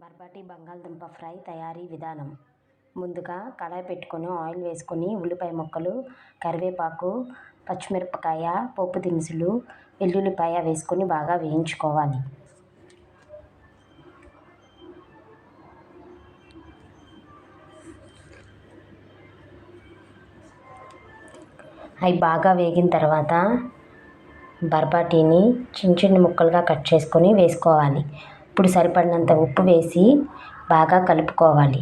బర్బాటి బంగాళదుంప ఫ్రై తయారీ విధానం. ముందుగా కడాయి పెట్టుకొని ఆయిల్ వేసుకొని ఉల్లిపాయ ముక్కలు, కరివేపాకు, పచ్చిమిరపకాయ, పోపు దినుసులు, వెల్లుల్లిపాయ వేసుకొని బాగా వేయించుకోవాలి. అవి బాగా వేగిన తర్వాత బర్బాటీని చిన్న చిన్న ముక్కలుగా కట్ చేసుకొని వేసుకోవాలి. ఇప్పుడు సరిపడినంత ఉప్పు వేసి బాగా కలుపుకోవాలి.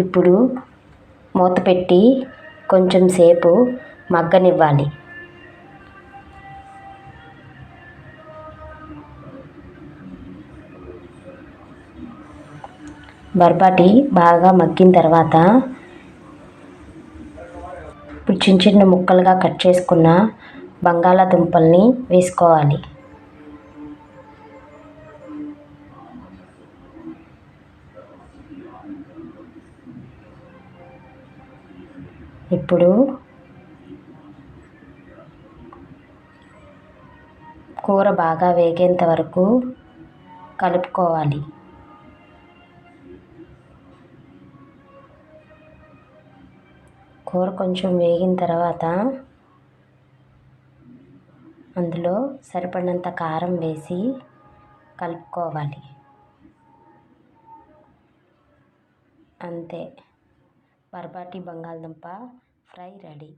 ఇప్పుడు మూత పెట్టి కొంచెం సేపు మగ్గనివ్వాలి. బర్బాటి బాగా మగ్గిన తర్వాత ఇప్పుడు చిన్న చిన్న ముక్కలుగా కట్ చేసుకున్న బంగాళాదుంపల్ని వేసుకోవాలి. ఇప్పుడు కూర బాగా వేగేంత వరకు కలుపుకోవాలి. కూర కొంచెం వేగిన తర్వాత అందులో సరిపడినంత కారం వేసి కలుపుకోవాలి. అంతే, బర్బాటి బంగాళదుంప ఫ్రై రెడీ.